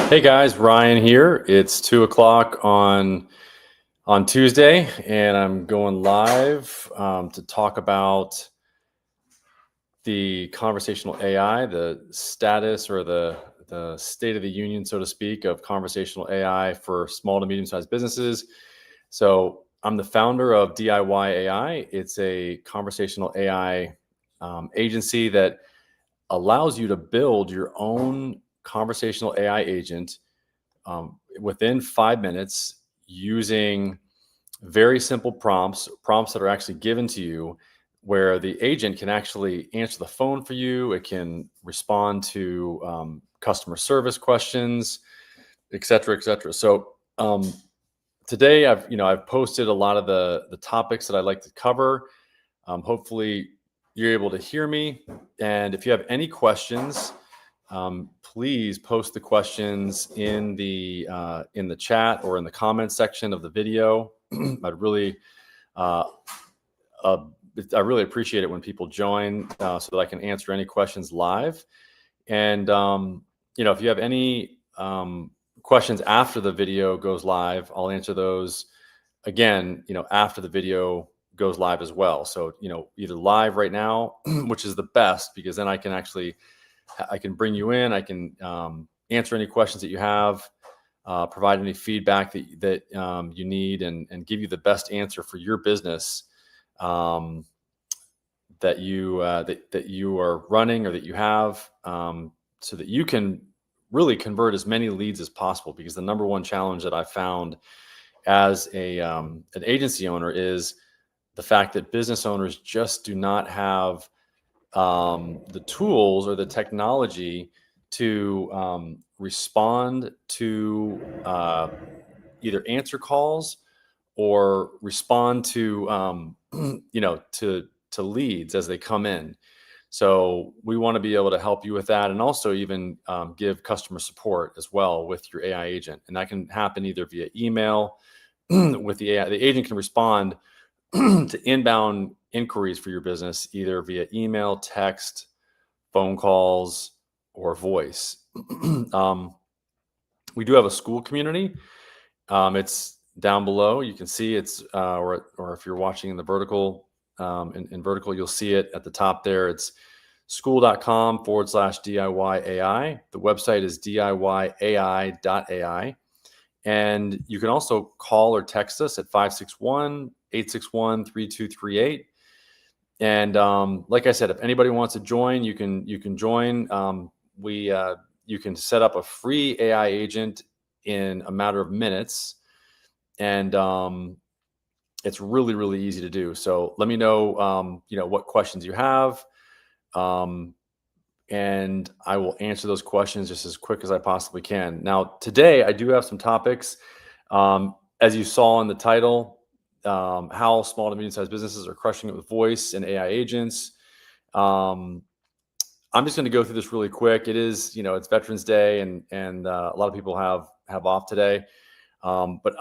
Hey guys, Ryan here. It's 2 o'clock on Tuesday, and I'm going live to talk about the conversational AI, the status or the state of the union, so to speak, of conversational AI for small to medium-sized businesses. So I'm the founder of diyai.ai. It's a conversational AI agency that allows you to build your own conversational AI agent within 5 minutes using very simple prompts that are actually given to you, where the agent can actually answer the phone for you. It can respond to customer service questions, et cetera, et cetera. So today I've posted a lot of the topics that I'd like to cover. Hopefully you're able to hear me. And if you have any questions, please post the questions in the chat or in the comments section of the video. I really appreciate it when people join so that I can answer any questions live. And if you have any questions after the video goes live, I'll answer those again, after the video goes live as well. So, either live right now, which is the best, because then I can bring you in. I can answer any questions that you have, provide any feedback that you need, and give you the best answer for your business that you are running or that you have, so that you can really convert as many leads as possible. Because the number one challenge that I found as an agency owner is the fact that business owners just do not have the tools or the technology to respond to either answer calls or respond to to leads as they come in. So we want to be able to help you with that, and also even give customer support as well with your AI agent. And that can happen either via email with the AI. The agent can respond to inbound inquiries for your business, either via email, text, phone calls, or voice. We do have a school community. It's down below. You can see it's, or if you're watching in the vertical, in vertical, you'll see it at the top there. It's school.com/DIYAI. The website is diyai.ai. And you can also call or text us at 561-861-3238. And like I said, if anybody wants to join, you can join. You can set up a free AI agent in a matter of minutes, and it's really, really easy to do. So let me know what questions you have, and I will answer those questions just as quick as I possibly can. Now, today I do have some topics, as you saw in the title, how small to medium-sized businesses are crushing it with voice and AI agents. I'm just going to go through this really quick. It is, it's Veterans Day, and a lot of people have off today. But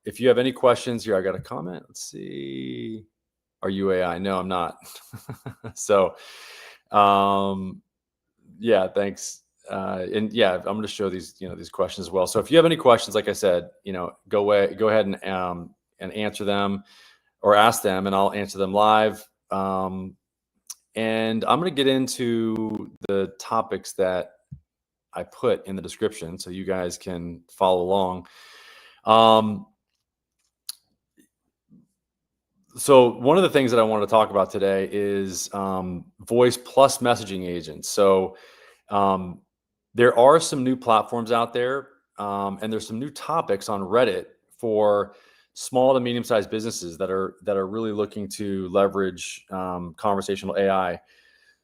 if you have any questions here, I got a comment. Let's see. Are you AI? No, I'm not. So, yeah, thanks. And yeah, I'm going to show these, these questions as well. So if you have any questions, like I said, go ahead and answer them or ask them, and I'll answer them live. And I'm going to get into the topics that I put in the description so you guys can follow along. So one of the things that I want to talk about today is voice plus messaging agents. So there are some new platforms out there, and there's some new topics on Reddit for small to medium-sized businesses that are really looking to leverage conversational AI.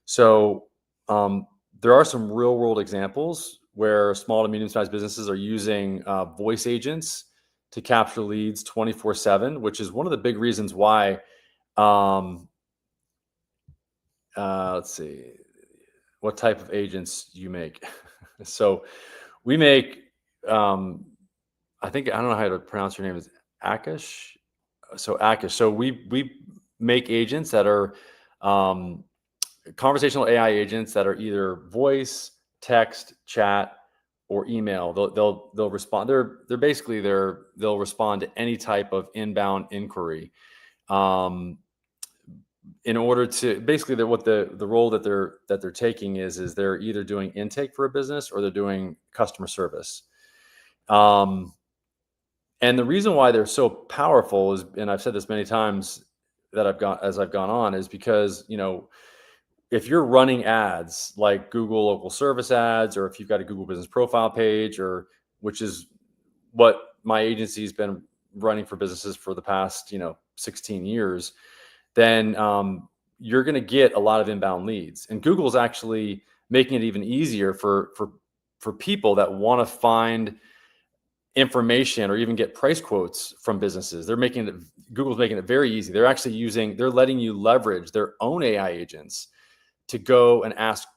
So there are some real-world examples where small to medium-sized businesses are using voice agents to capture leads 24/7, which is one of the big reasons why. Let's see, what type of agents you make. So we make, I don't know how to pronounce your name, is Akash. So Akash. So we make agents that are conversational AI agents that are either voice, text, chat, or email. They'll respond. They're basically they'll respond to any type of inbound inquiry. In order to basically, what the role that they're taking is they're either doing intake for a business or they're doing customer service. And the reason why they're so powerful is, and I've said this many times that I've gone on, is because, if you're running ads like Google local service ads, or if you've got a Google business profile page, or which is what my agency's been running for businesses for the past 16 years, then you're going to get a lot of inbound leads. And Google's actually making it even easier for people that want to find information or even get price quotes from businesses. Google's making it very easy. They're letting you leverage their own AI agents to go and ask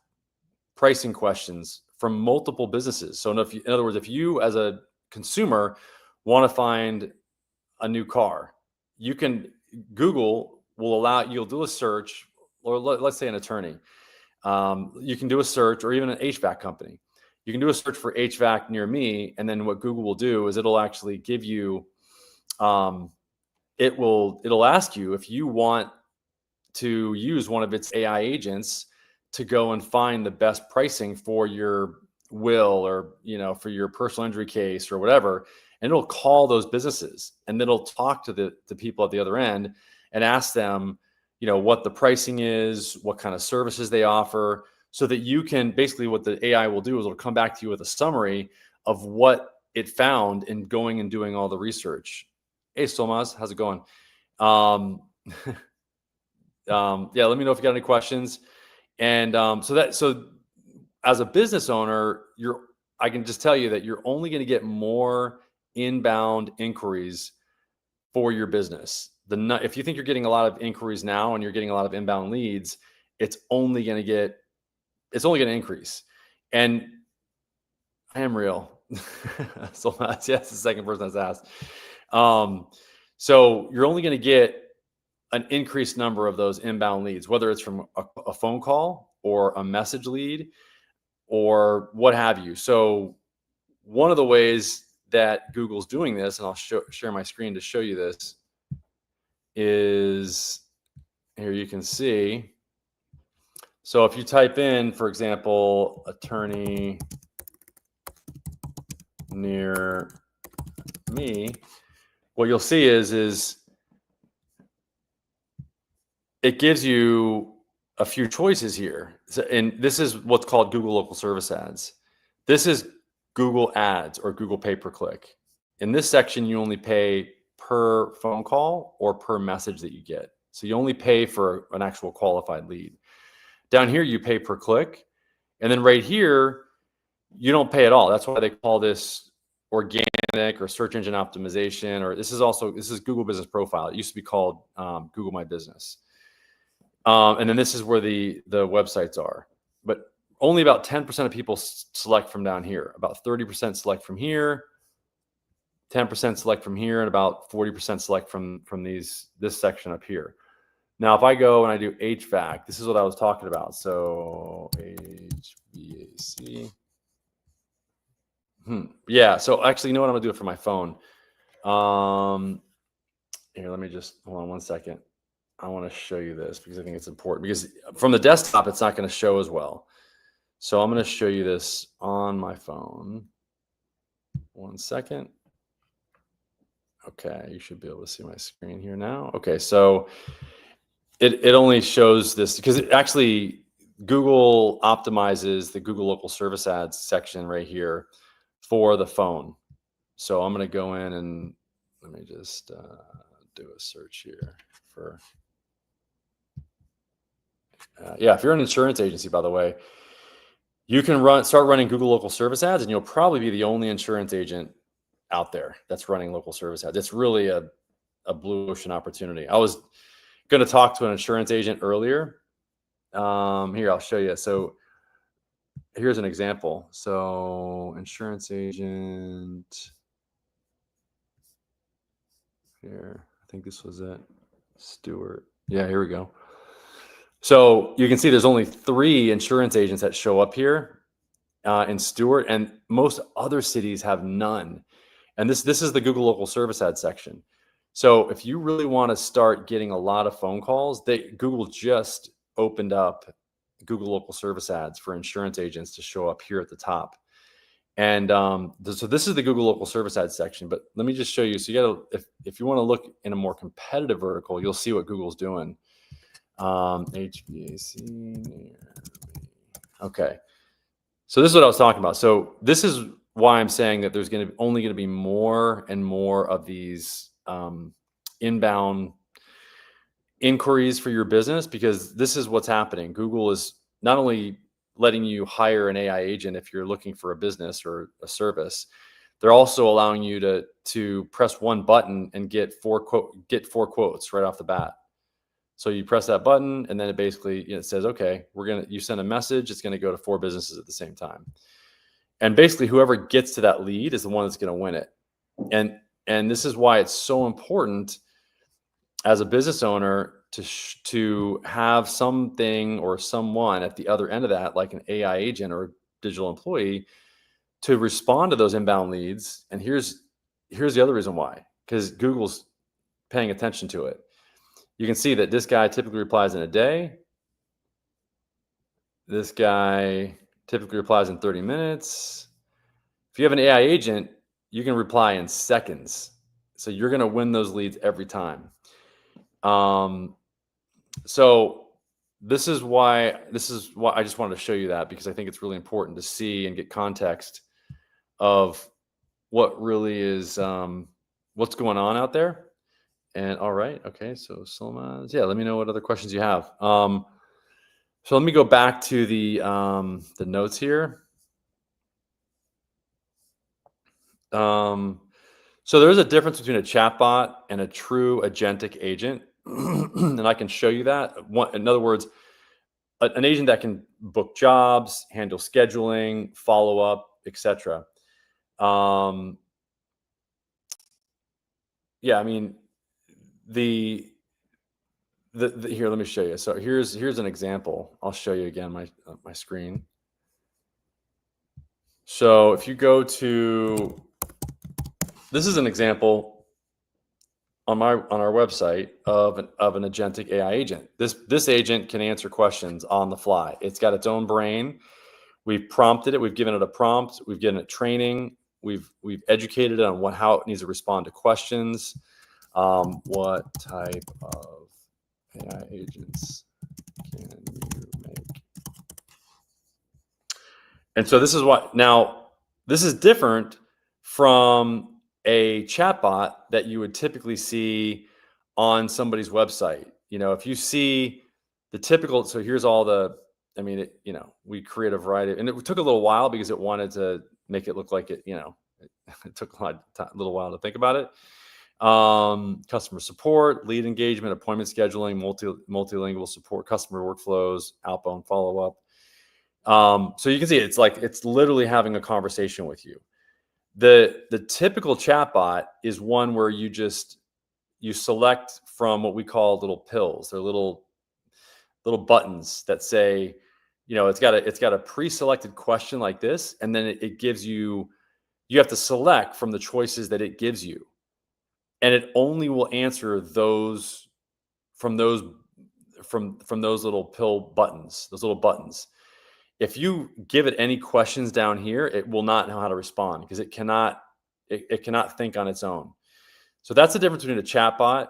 pricing questions from multiple businesses. So in other words, if you as a consumer want to find a new car, Google will allow you'll do a search, or let's say an attorney. You can do a search, or even an HVAC company. You can do a search for HVAC near me, and then what Google will do is it'll actually give you, it'll ask you if you want to use one of its AI agents to go and find the best pricing for your will, or for your personal injury case or whatever, and it'll call those businesses, and then it'll talk to the people at the other end and ask them, what the pricing is, what kind of services they offer, so that you can basically, what the AI will do is it'll come back to you with a summary of what it found in going and doing all the research. Hey, Solmaz, how's it going? Yeah, let me know if you got any questions. And so as a business owner, I can just tell you that you're only going to get more inbound inquiries for your business. If you think you're getting a lot of inquiries now and you're getting a lot of inbound leads, it's only going to increase. And I am real. So that's the second person that's asked. So you're only going to get an increased number of those inbound leads, whether it's from a phone call or a message lead or what have you. So one of the ways that Google's doing this, and I'll share my screen to show you this, is here you can see. So if you type in, for example, attorney near me, what you'll see is it gives you a few choices here. And this is what's called Google local service ads. This is Google ads or Google pay per click. In this section, you only pay per phone call or per message that you get. So you only pay for an actual qualified lead. Down here, you pay per click. And then right here, you don't pay at all. That's why they call this organic or search engine optimization, or this is Google Business Profile. It used to be called Google My Business. And then this is where the websites are. But only about 10% of people select from down here. About 30% select from here, 10% select from here, and about 40% select from this section up here. Now, if I go and I do HVAC, this is what I was talking about. So HVAC. Yeah. So actually, you know what? I'm gonna do it for my phone. Here, let me just hold on one second. I want to show you this because I think it's important, because from the desktop, it's not going to show as well. So I'm going to show you this on my phone. One second. Okay, you should be able to see my screen here now. Okay, so it only shows this because actually Google optimizes the Google local service ads section right here for the phone. So I'm going to go in and let me just do a search here for. Yeah, if you're an insurance agency, by the way, you can start running Google local service ads, and you'll probably be the only insurance agent out there that's running local service ads. It's really a blue ocean opportunity. I was going to talk to an insurance agent earlier. Here, I'll show you. So here's an example. So insurance agent here, I think this was it. Stewart. Yeah, here we go. So you can see there's only 3 insurance agents that show up here. in Stewart, and most other cities have none. And this is the Google local service ad section. So if you really want to start getting a lot of phone calls, Google just opened up Google local service ads for insurance agents to show up here at the top. And so this is the Google local service ads section. But let me just show you. So you got to, if you want to look in a more competitive vertical, you'll see what Google's doing. HVAC. Okay. So this is what I was talking about. So this is why I'm saying that there's only going to be more and more of these inbound inquiries for your business, because this is what's happening. Google is not only letting you hire an AI agent if you're looking for a business or a service, they're also allowing you to press one button and get four quotes right off the bat. So you press that button, and then it basically it says, okay, you send a message, it's going to go to 4 businesses at the same time. And basically whoever gets to that lead is the one that's going to win it. And this is why it's so important as a business owner to have something or someone at the other end of that, like an AI agent or a digital employee, to respond to those inbound leads. And here's the other reason why, because Google's paying attention to it. You can see that this guy typically replies in a day. This guy typically replies in 30 minutes. If you have an AI agent, you can reply in seconds. So you're going to win those leads every time. So this is why I just wanted to show you that, because I think it's really important to see and get context of what really is, what's going on out there. And all right, okay, so Solomon, yeah, let me know what other questions you have. So let me go back to the notes here. So there's a difference between a chatbot and a true agentic agent, and I can show you that. In other words, an agent that can book jobs, handle scheduling, follow up, etc. Yeah, I mean, here, let me show you. So here's an example. I'll show you again my screen. So if you go to, this is an example on our website of an agentic AI agent. This agent can answer questions on the fly. It's got its own brain. We've prompted it. We've given it a prompt. We've given it training. We've educated it on how it needs to respond to questions. What type of AI agents can you make? And so this is different from a chatbot that you would typically see on somebody's website. If you see the typical, so here's all we create a variety, and it took a little while because it wanted to make it look like it, it took a little while to think about it. Customer support, lead engagement, appointment scheduling, multilingual support, customer workflows, outbound follow-up. So you can see it's literally having a conversation with you. The typical chatbot is one where you select from what we call little pills. They're little buttons that say, it's got a pre-selected question like this, and then it gives you have to select from the choices that it gives you. And it only will answer those from those little pill buttons, those little buttons. If you give it any questions down here, it will not know how to respond because it cannot think on its own. So that's the difference between a chatbot,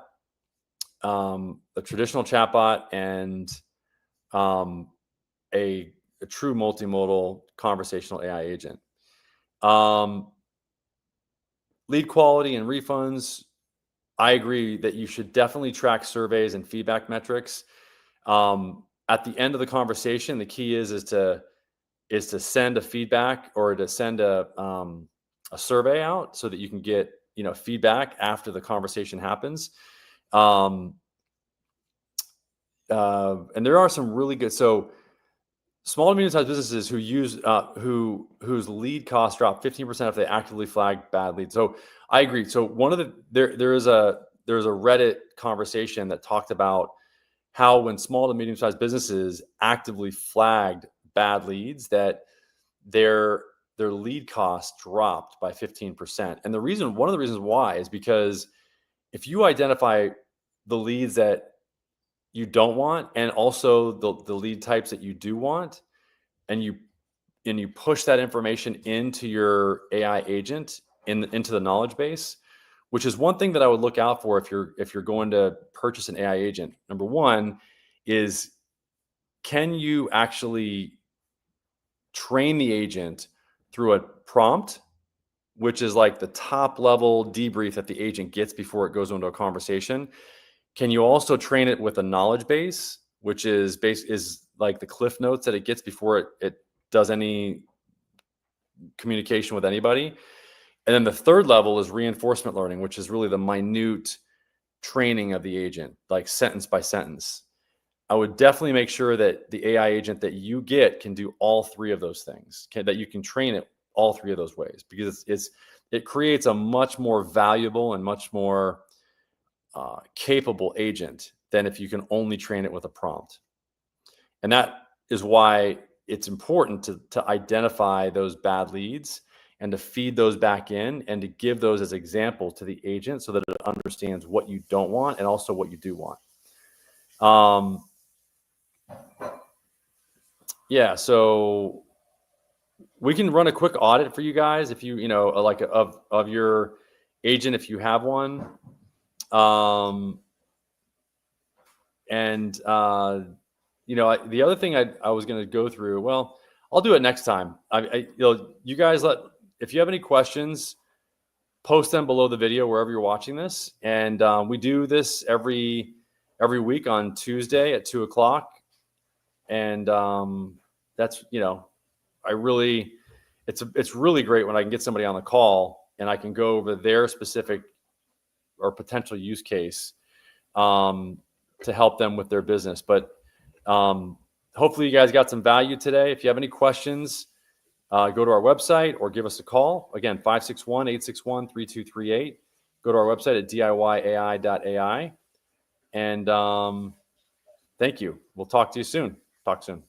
a traditional chatbot, and a true multimodal conversational AI agent. Lead quality and refunds. I agree that you should definitely track surveys and feedback metrics. At the end of the conversation, the key is to send a feedback or to send a survey out so that you can get feedback after the conversation happens. And there are some really good. So small to medium-sized businesses who use whose lead costs drop 15% if they actively flag bad leads. So I agree. So there's a Reddit conversation that talked about how when small to medium-sized businesses actively flagged bad leads, that their lead cost dropped by 15%. And one of the reasons why is because if you identify the leads that you don't want, and also the lead types that you do want, and you push that information into your AI agent into the knowledge base, which is one thing that I would look out for if you're going to purchase an AI agent. Number one is, can you actually train the agent through a prompt, which is like the top level debrief that the agent gets before it goes into a conversation? Can you also train it with a knowledge base, which is like the cliff notes that it gets before it does any communication with anybody? And then the third level is reinforcement learning, which is really the minute training of the agent, like sentence by sentence. I would definitely make sure that the AI agent that you get can do all three of those things, that you can train it all three of those ways, because it creates a much more valuable and much more capable agent than if you can only train it with a prompt. And that is why it's important to identify those bad leads and to feed those back in and to give those as examples to the agent so that it understands what you don't want and also what you do want. Yeah, so we can run a quick audit for you guys if you know, like of your agent if you have one. You know, the other thing I was going to go through, well, I'll do it next time. You guys if you have any questions, post them below the video wherever you're watching this. And we do this every week on Tuesday at 2:00. And that's, you know, it's really great when I can get somebody on the call and I can go over their specific or potential use case to help them with their business. But hopefully you guys got some value today. If you have any questions, go to our website or give us a call. Again, 561-861-3238. Go to our website at diyai.ai. And thank you. We'll talk to you soon. Talk soon.